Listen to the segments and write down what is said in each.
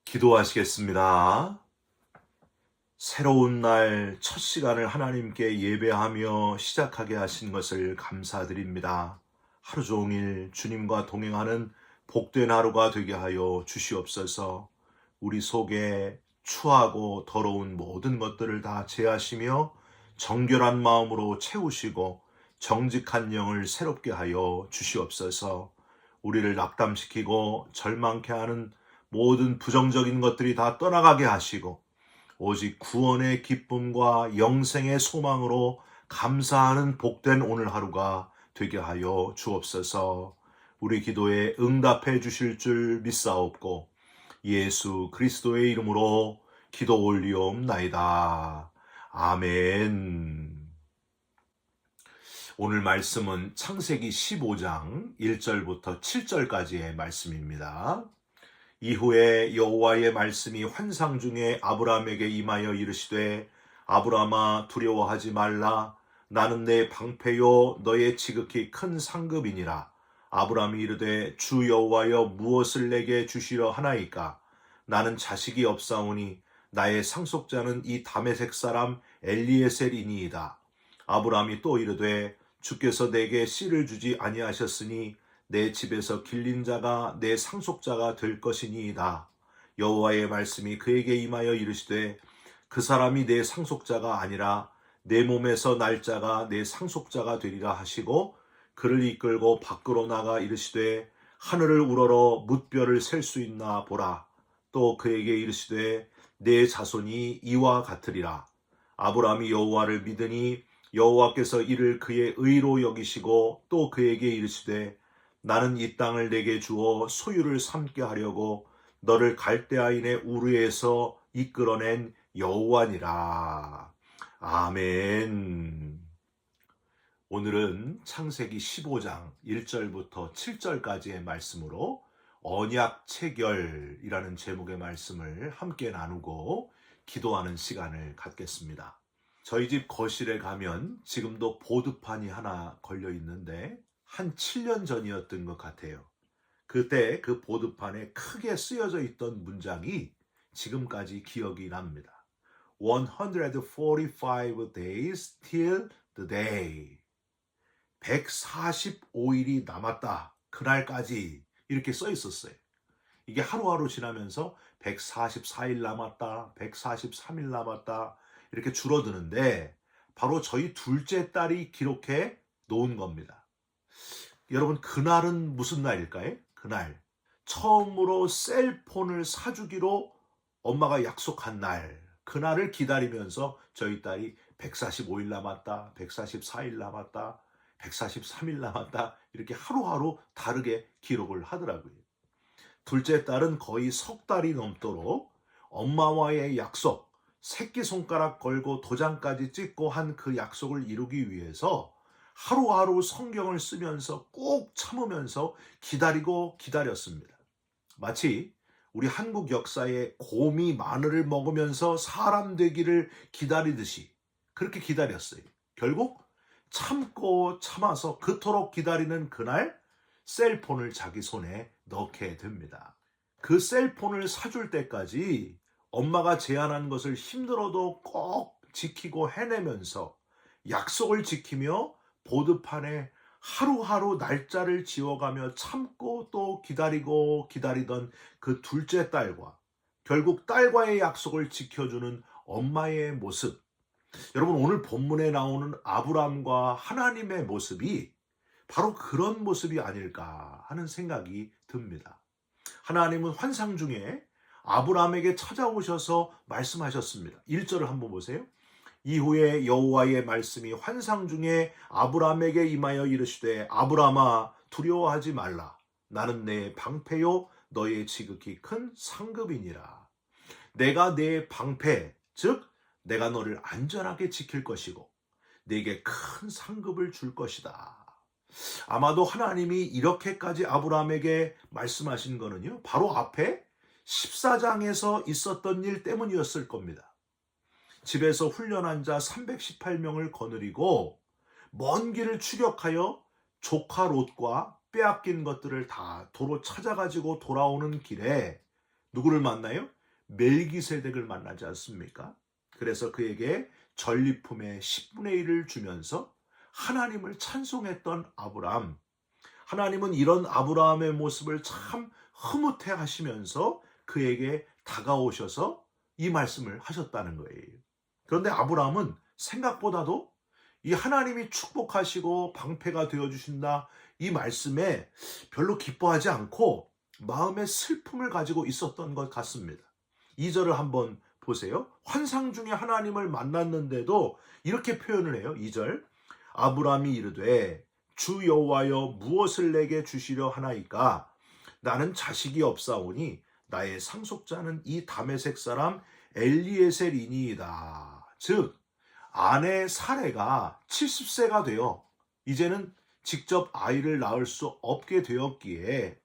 기도하시겠습니다. 새로운 날 첫 시간을 하나님께 예배하며 시작하게 하신 것을 감사드립니다. 하루 종일 주님과 동행하는 복된 하루가 되게 하여 주시옵소서. 우리 속에 추하고 더러운 모든 것들을 다 제하시며 정결한 마음으로 채우시고 정직한 영을 새롭게 하여 주시옵소서. 우리를 낙담시키고 절망케 하는 모든 부정적인 것들이 다 떠나가게 하시고 오직 구원의 기쁨과 영생의 소망으로 감사하는 복된 오늘 하루가 되게 하여 주옵소서. 우리 기도에 응답해 주실 줄 믿사옵고 예수 그리스도의 이름으로 기도 올리옵나이다. 아멘. 오늘 말씀은 창세기 15장 1절부터 7절까지의 말씀입니다. 이후에 여호와의 말씀이 환상 중에 아브라함에게 임하여 이르시되 아브라함아 두려워하지 말라. 나는 내 방패요 너의 지극히 큰 상급이니라. 아브라함이 이르되 주 여호와여 무엇을 내게 주시려 하나이까. 나는 자식이 없사오니 나의 상속자는 이 다메섹 사람 엘리에셀이니이다. 아브라함이 또 이르되 주께서 내게 씨를 주지 아니하셨으니 내 집에서 길린 자가 내 상속자가 될 것이니이다. 여호와의 말씀이 그에게 임하여 이르시되 그 사람이 내 상속자가 아니라 내 몸에서 날 자가 내 상속자가 되리라 하시고 그를 이끌고 밖으로 나가 이르시되 하늘을 우러러 뭇별을 셀 수 있나 보라. 또 그에게 이르시되 내 자손이 이와 같으리라. 아브라함이 여호와를 믿으니 여호와께서 이를 그의 의로 여기시고 또 그에게 이르시되 나는 이 땅을 내게 주어 소유를 삼게 하려고 너를 갈대아인의 우르에서 이끌어낸 여호와니라. 아멘. 오늘은 창세기 15장 1절부터 7절까지의 말씀으로 언약 체결이라는 제목의 말씀을 함께 나누고 기도하는 시간을 갖겠습니다. 저희 집 거실에 가면 지금도 보드판이 하나 걸려 있는데 한 7년 전이었던 것 같아요. 그때 그 보드판에 크게 쓰여져 있던 문장이 지금까지 기억이 납니다. 145 days till the day. 145일이 남았다. 그날까지 이렇게 써 있었어요. 이게 하루하루 지나면서 144일 남았다. 143일 남았다. 이렇게 줄어드는데 바로 저희 둘째 딸이 기록해 놓은 겁니다. 여러분, 그날은 무슨 날일까요? 그날 처음으로 셀폰을 사주기로 엄마가 약속한 날, 그날을 기다리면서 저희 딸이 145일 남았다, 144일 남았다, 143일 남았다, 이렇게 하루하루 다르게 기록을 하더라고요. 둘째 딸은 거의 석 달이 넘도록 엄마와의 약속, 새끼손가락 걸고 도장까지 찍고 한 그 약속을 이루기 위해서 하루하루 성경을 쓰면서 꼭 참으면서 기다리고 기다렸습니다. 마치 우리 한국 역사에 곰이 마늘을 먹으면서 사람 되기를 기다리듯이 그렇게 기다렸어요. 결국 참고 참아서 그토록 기다리는 그날 셀폰을 자기 손에 넣게 됩니다. 그 셀폰을 사줄 때까지 엄마가 제안한 것을 힘들어도 꼭 지키고 해내면서 약속을 지키며 보드판에 하루하루 날짜를 지워가며 참고 또 기다리고 기다리던 그 둘째 딸과 결국 딸과의 약속을 지켜주는 엄마의 모습. 여러분, 오늘 본문에 나오는 아브람과 하나님의 모습이 바로 그런 모습이 아닐까 하는 생각이 듭니다. 하나님은 환상 중에 아브람에게 찾아오셔서 말씀하셨습니다. 1절을 한번 보세요. 이후에 여호와의 말씀이 환상 중에 아브람에게 임하여 이르시되 아브람아 두려워하지 말라. 나는 내 방패요 너의 지극히 큰 상급이니라. 내가 내 방패, 즉 내가 너를 안전하게 지킬 것이고 내게 큰 상급을 줄 것이다. 아마도 하나님이 이렇게까지 아브람에게 말씀하신 거는요, 바로 앞에 14장에서 있었던 일 때문이었을 겁니다. 집에서 훈련한 자 318명을 거느리고 먼 길을 추격하여 조카 롯과 빼앗긴 것들을 다 도로 찾아가지고 돌아오는 길에 누구를 만나요? 멜기세덱을 만나지 않습니까? 그래서 그에게 전리품의 10분의 1을 주면서 하나님을 찬송했던 아브라함. 하나님은 이런 아브라함의 모습을 참 흐뭇해 하시면서 그에게 다가오셔서 이 말씀을 하셨다는 거예요. 그런데 아브라함은 생각보다도 이 하나님이 축복하시고 방패가 되어주신다 이 말씀에 별로 기뻐하지 않고 마음의 슬픔을 가지고 있었던 것 같습니다. 2절을 한번 보세요. 환상 중에 하나님을 만났는데도 이렇게 표현을 해요. 2절. 아브라함이 이르되 주 여호와여 무엇을 내게 주시려 하나이까? 나는 자식이 없사오니 나의 상속자는 이 다메섹 사람 엘리에셀이니이다. 즉 아내 사레가 70세가 되어 이제는 직접 아이를 낳을 수 없게 되었기에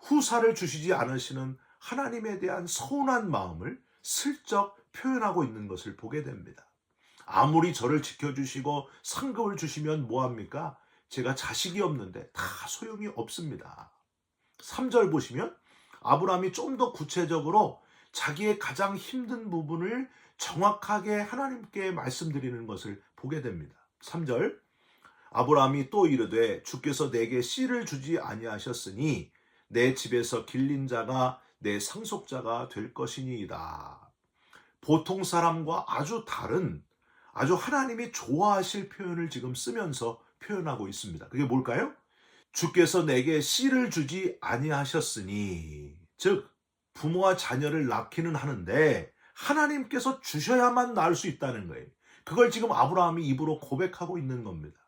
후사를 주시지 않으시는 하나님에 대한 서운한 마음을 슬쩍 표현하고 있는 것을 보게 됩니다. 아무리 저를 지켜주시고 상급을 주시면 뭐합니까? 제가 자식이 없는데 다 소용이 없습니다. 3절 보시면 아브라함이 좀 더 구체적으로 자기의 가장 힘든 부분을 정확하게 하나님께 말씀드리는 것을 보게 됩니다. 3절. 아브라함이 또 이르되 주께서 내게 씨를 주지 아니하셨으니 내 집에서 길린 자가 내 상속자가 될 것이니이다. 보통 사람과 아주 다른, 아주 하나님이 좋아하실 표현을 지금 쓰면서 표현하고 있습니다. 그게 뭘까요? 주께서 내게 씨를 주지 아니하셨으니, 즉 부모와 자녀를 낳기는 하는데 하나님께서 주셔야만 낳을 수 있다는 거예요. 그걸 지금 아브라함이 입으로 고백하고 있는 겁니다.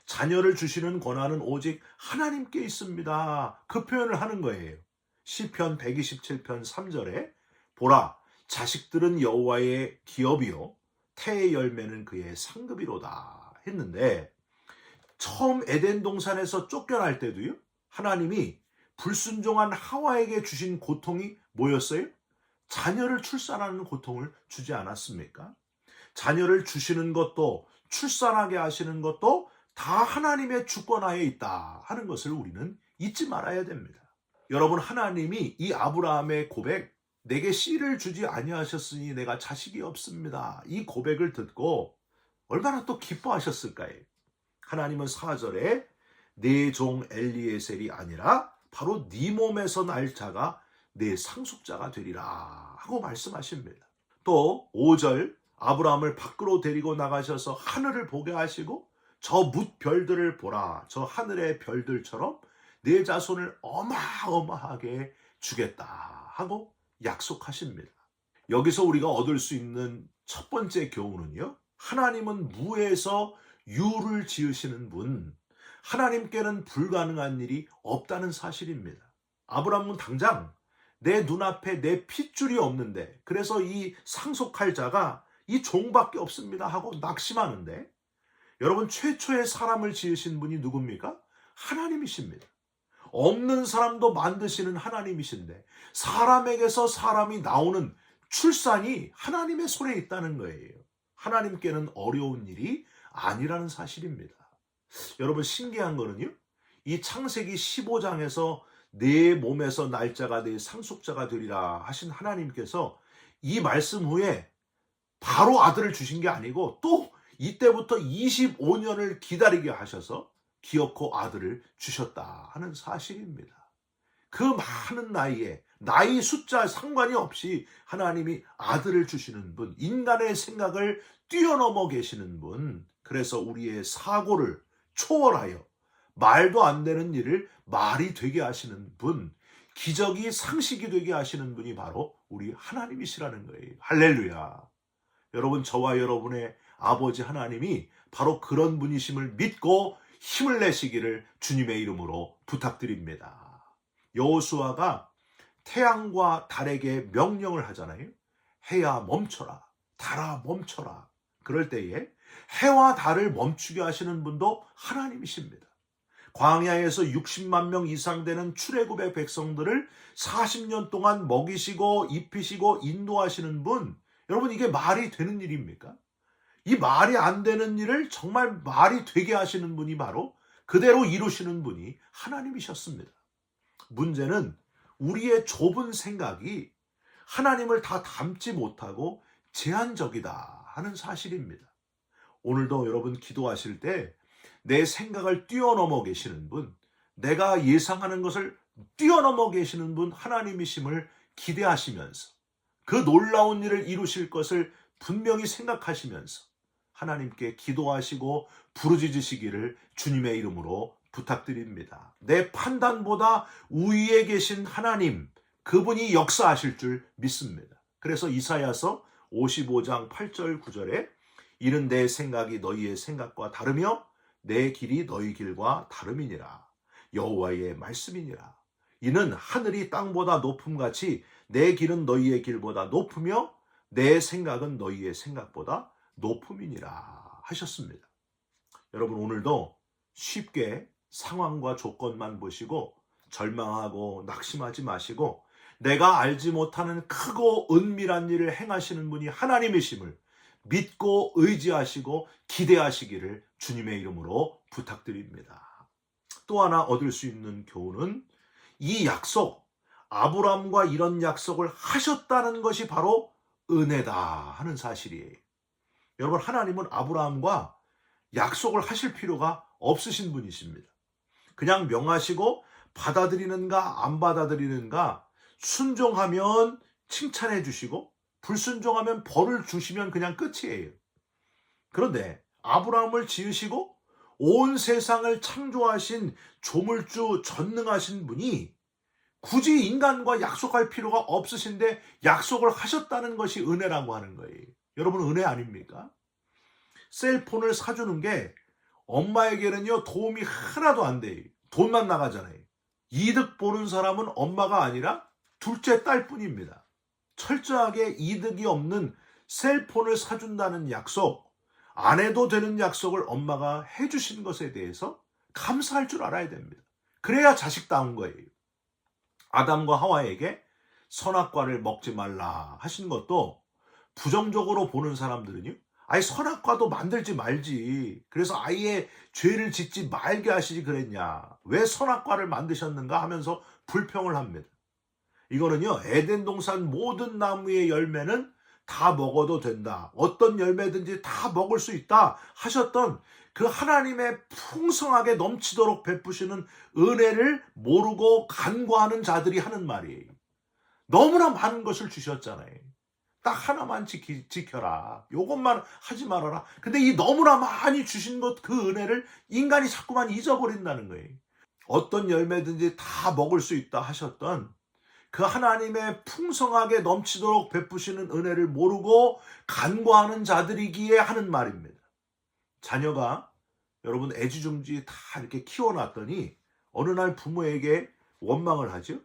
자녀를 주시는 권한은 오직 하나님께 있습니다. 그 표현을 하는 거예요. 시편 127편 3절에 보라 자식들은 여호와의 기업이요 태의 열매는 그의 상급이로다 했는데, 처음 에덴 동산에서 쫓겨날 때도요, 하나님이 불순종한 하와에게 주신 고통이 뭐였어요? 자녀를 출산하는 고통을 주지 않았습니까? 자녀를 주시는 것도 출산하게 하시는 것도 다 하나님의 주권하에 있다 하는 것을 우리는 잊지 말아야 됩니다. 여러분, 하나님이 이 아브라함의 고백, 내게 씨를 주지 아니하셨으니 내가 자식이 없습니다, 이 고백을 듣고 얼마나 또 기뻐하셨을까요? 하나님은 4절에 내 종 엘리에셀이 아니라 바로 네 몸에서 날 자가 내 상속자가 되리라 하고 말씀하십니다. 또 5절 아브라함을 밖으로 데리고 나가셔서 하늘을 보게 하시고 저 뭇별들을 보라, 저 하늘의 별들처럼 내 자손을 어마어마하게 주겠다 하고 약속하십니다. 여기서 우리가 얻을 수 있는 첫 번째 교훈은요, 하나님은 무에서 유를 지으시는 분, 하나님께는 불가능한 일이 없다는 사실입니다. 아브라함은 당장 내 눈앞에 내 핏줄이 없는데, 그래서 이 상속할 자가 이 종밖에 없습니다 하고 낙심하는데, 여러분, 최초의 사람을 지으신 분이 누굽니까? 하나님이십니다. 없는 사람도 만드시는 하나님이신데 사람에게서 사람이 나오는 출산이 하나님의 손에 있다는 거예요. 하나님께는 어려운 일이 아니라는 사실입니다. 여러분, 신기한 거는요, 이 창세기 15장에서 내 몸에서 날짜가 내 상속자가 되리라 하신 하나님께서 이 말씀 후에 바로 아들을 주신 게 아니고 또 이때부터 25년을 기다리게 하셔서 기어코 아들을 주셨다 하는 사실입니다. 그 많은 나이에 나이 숫자 상관이 없이 하나님이 아들을 주시는 분, 인간의 생각을 뛰어넘어 계시는 분, 그래서 우리의 사고를 초월하여 말도 안 되는 일을 말이 되게 하시는 분, 기적이 상식이 되게 하시는 분이 바로 우리 하나님이시라는 거예요. 할렐루야. 여러분, 저와 여러분의 아버지 하나님이 바로 그런 분이심을 믿고 힘을 내시기를 주님의 이름으로 부탁드립니다. 여호수아가 태양과 달에게 명령을 하잖아요. 해야 멈춰라, 달아 멈춰라. 그럴 때에 해와 달을 멈추게 하시는 분도 하나님이십니다. 광야에서 60만 명 이상 되는 출애굽의 백성들을 40년 동안 먹이시고 입히시고 인도하시는 분, 여러분, 이게 말이 되는 일입니까? 이 말이 안 되는 일을 정말 말이 되게 하시는 분이 바로 그대로 이루시는 분이 하나님이셨습니다. 문제는 우리의 좁은 생각이 하나님을 다 닮지 못하고 제한적이다 하는 사실입니다. 오늘도 여러분 기도하실 때 내 생각을 뛰어넘어 계시는 분, 내가 예상하는 것을 뛰어넘어 계시는 분 하나님이심을 기대하시면서 그 놀라운 일을 이루실 것을 분명히 생각하시면서 하나님께 기도하시고 부르짖으시기를 주님의 이름으로 부탁드립니다. 내 판단보다 우위에 계신 하나님, 그분이 역사하실 줄 믿습니다. 그래서 이사야서 55장 8절 9절에 이는 내 생각이 너희의 생각과 다르며 내 길이 너희 길과 다름이니라. 여호와의 말씀이니라. 이는 하늘이 땅보다 높음같이 내 길은 너희의 길보다 높으며 내 생각은 너희의 생각보다 높음이니라 하셨습니다. 여러분 오늘도 쉽게 상황과 조건만 보시고 절망하고 낙심하지 마시고 내가 알지 못하는 크고 은밀한 일을 행하시는 분이 하나님이심을 믿고 의지하시고 기대하시기를 주님의 이름으로 부탁드립니다. 또 하나 얻을 수 있는 교훈은 이 약속, 아브라함과 이런 약속을 하셨다는 것이 바로 은혜다 하는 사실이에요. 여러분 하나님은 아브라함과 약속을 하실 필요가 없으신 분이십니다. 그냥 명하시고 받아들이는가 안 받아들이는가 순종하면 칭찬해 주시고 불순종하면 벌을 주시면 그냥 끝이에요. 그런데 아브라함을 지으시고 온 세상을 창조하신 조물주 전능하신 분이 굳이 인간과 약속할 필요가 없으신데 약속을 하셨다는 것이 은혜라고 하는 거예요. 여러분 은혜 아닙니까? 셀폰을 사주는 게 엄마에게는요 도움이 하나도 안 돼요. 돈만 나가잖아요. 이득 보는 사람은 엄마가 아니라 둘째 딸뿐입니다. 철저하게 이득이 없는 셀폰을 사준다는 약속, 안 해도 되는 약속을 엄마가 해주신 것에 대해서 감사할 줄 알아야 됩니다. 그래야 자식다운 거예요. 아담과 하와에게 선악과를 먹지 말라 하신 것도 부정적으로 보는 사람들은요, 아예 선악과도 만들지 말지, 그래서 아예 죄를 짓지 말게 하시지 그랬냐, 왜 선악과를 만드셨는가 하면서 불평을 합니다. 이거는요 에덴 동산 모든 나무의 열매는 다 먹어도 된다, 어떤 열매든지 다 먹을 수 있다 하셨던 그 하나님의 풍성하게 넘치도록 베푸시는 은혜를 모르고 간과하는 자들이 하는 말이에요. 너무나 많은 것을 주셨잖아요. 딱 하나만 지켜라, 요것만 하지 말아라. 근데 이 너무나 많이 주신 것, 그 은혜를 인간이 자꾸만 잊어버린다는 거예요. 어떤 열매든지 다 먹을 수 있다 하셨던 그 하나님의 풍성하게 넘치도록 베푸시는 은혜를 모르고 간과하는 자들이기에 하는 말입니다. 자녀가 여러분 애지중지 다 이렇게 키워놨더니 어느 날 부모에게 원망을 하죠.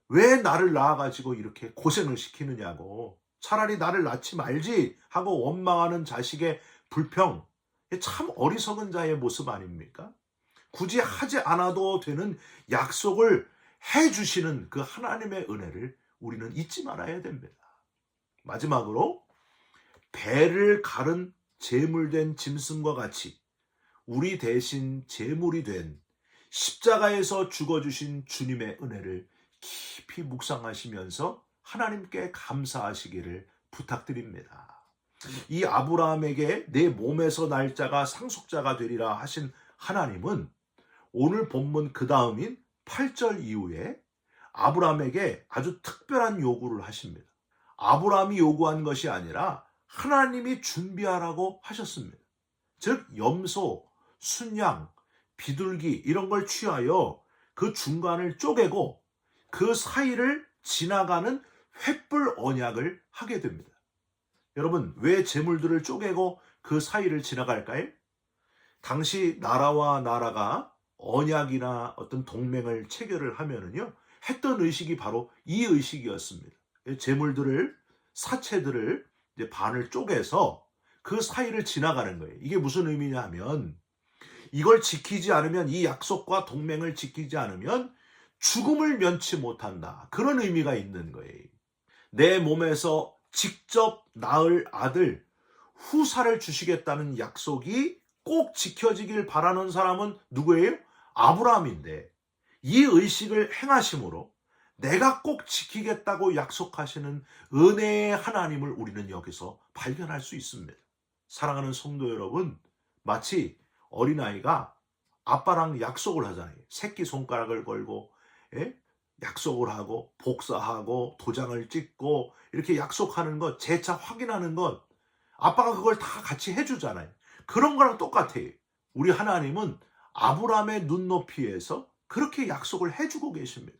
왜 나를 낳아가지고 이렇게 고생을 시키느냐고, 차라리 나를 낳지 말지 하고 원망하는 자식의 불평, 참 어리석은 자의 모습 아닙니까? 굳이 하지 않아도 되는 약속을 해주시는 그 하나님의 은혜를 우리는 잊지 말아야 됩니다. 마지막으로 배를 가른 제물된 짐승과 같이 우리 대신 제물이 된 십자가에서 죽어주신 주님의 은혜를 깊이 묵상하시면서 하나님께 감사하시기를 부탁드립니다. 이 아브라함에게 내 몸에서 날 자가 상속자가 되리라 하신 하나님은 오늘 본문 그 다음인 8절 이후에 아브라함에게 아주 특별한 요구를 하십니다. 아브라함이 요구한 것이 아니라 하나님이 준비하라고 하셨습니다. 즉 염소, 순양, 비둘기 이런 걸 취하여 그 중간을 쪼개고 그 사이를 지나가는 횃불 언약을 하게 됩니다. 여러분 왜 제물들을 쪼개고 그 사이를 지나갈까요? 당시 나라와 나라가 언약이나 어떤 동맹을 체결을 하면은요 했던 의식이 바로 이 의식이었습니다. 제물들을, 사체들을 이제 반을 쪼개서 그 사이를 지나가는 거예요. 이게 무슨 의미냐 하면 이걸 지키지 않으면, 이 약속과 동맹을 지키지 않으면 죽음을 면치 못한다, 그런 의미가 있는 거예요. 내 몸에서 직접 낳을 아들, 후사를 주시겠다는 약속이 꼭 지켜지길 바라는 사람은 누구예요? 아브라함인데 이 의식을 행하심으로 내가 꼭 지키겠다고 약속하시는 은혜의 하나님을 우리는 여기서 발견할 수 있습니다. 사랑하는 성도 여러분, 마치 어린아이가 아빠랑 약속을 하잖아요. 새끼손가락을 걸고, 예? 약속을 하고 복사하고 도장을 찍고 이렇게 약속하는 것, 재차 확인하는 것, 아빠가 그걸 다 같이 해주잖아요. 그런 거랑 똑같아요. 우리 하나님은 아브라함의 눈높이에서 그렇게 약속을 해주고 계십니다.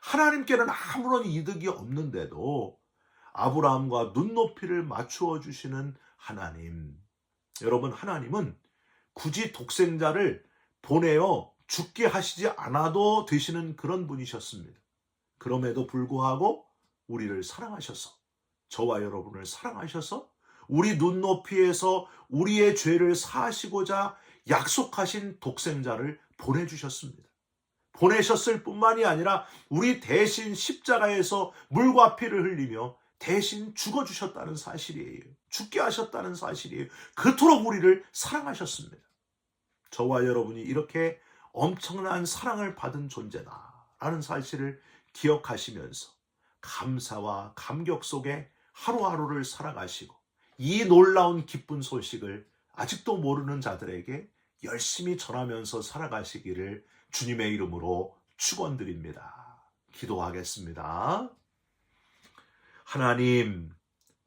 하나님께는 아무런 이득이 없는데도 아브라함과 눈높이를 맞추어 주시는 하나님. 여러분, 하나님은 굳이 독생자를 보내어 죽게 하시지 않아도 되시는 그런 분이셨습니다. 그럼에도 불구하고 우리를 사랑하셔서, 저와 여러분을 사랑하셔서 우리 눈높이에서 우리의 죄를 사하시고자 약속하신 독생자를 보내주셨습니다. 보내셨을 뿐만이 아니라 우리 대신 십자가에서 물과 피를 흘리며 대신 죽어주셨다는 사실이에요. 죽게 하셨다는 사실이에요. 그토록 우리를 사랑하셨습니다. 저와 여러분이 이렇게 엄청난 사랑을 받은 존재다라는 사실을 기억하시면서 감사와 감격 속에 하루하루를 살아가시고 이 놀라운 기쁜 소식을 아직도 모르는 자들에게 열심히 전하면서 살아가시기를 주님의 이름으로 축원드립니다. 기도하겠습니다. 하나님,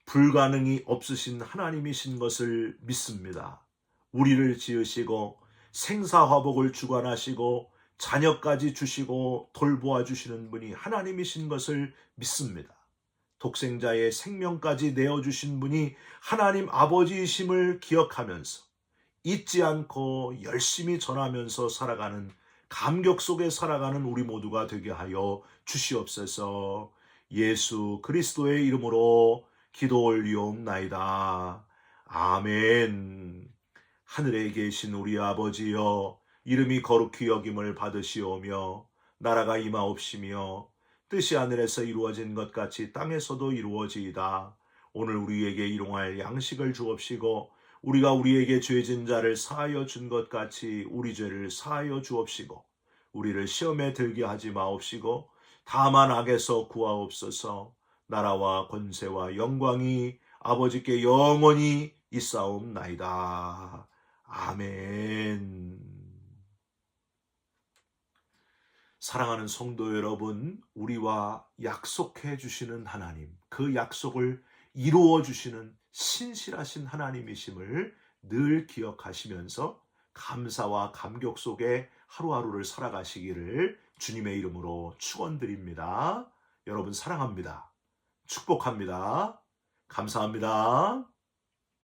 불가능이 없으신 하나님이신 것을 믿습니다. 우리를 지으시고 생사화복을 주관하시고 자녀까지 주시고 돌보아 주시는 분이 하나님이신 것을 믿습니다. 독생자의 생명까지 내어주신 분이 하나님 아버지이심을 기억하면서 잊지 않고 열심히 전하면서 살아가는 감격 속에 살아가는 우리 모두가 되게 하여 주시옵소서. 예수 그리스도의 이름으로 기도 올리옵나이다. 아멘. 하늘에 계신 우리 아버지여, 이름이 거룩히 여김을 받으시오며 나라가 임하옵시며 뜻이 하늘에서 이루어진 것 같이 땅에서도 이루어지이다. 오늘 우리에게 일용할 양식을 주옵시고 우리가 우리에게 죄진 자를 사하여 준 것 같이 우리 죄를 사하여 주옵시고 우리를 시험에 들게 하지 마옵시고 다만 악에서 구하옵소서. 나라와 권세와 영광이 아버지께 영원히 있사옵나이다. 아멘. 사랑하는 성도 여러분, 우리와 약속해 주시는 하나님, 그 약속을 이루어 주시는 신실하신 하나님이심을 늘 기억하시면서 감사와 감격 속에 하루하루를 살아가시기를 주님의 이름으로 축원드립니다. 여러분 사랑합니다. 축복합니다. 감사합니다.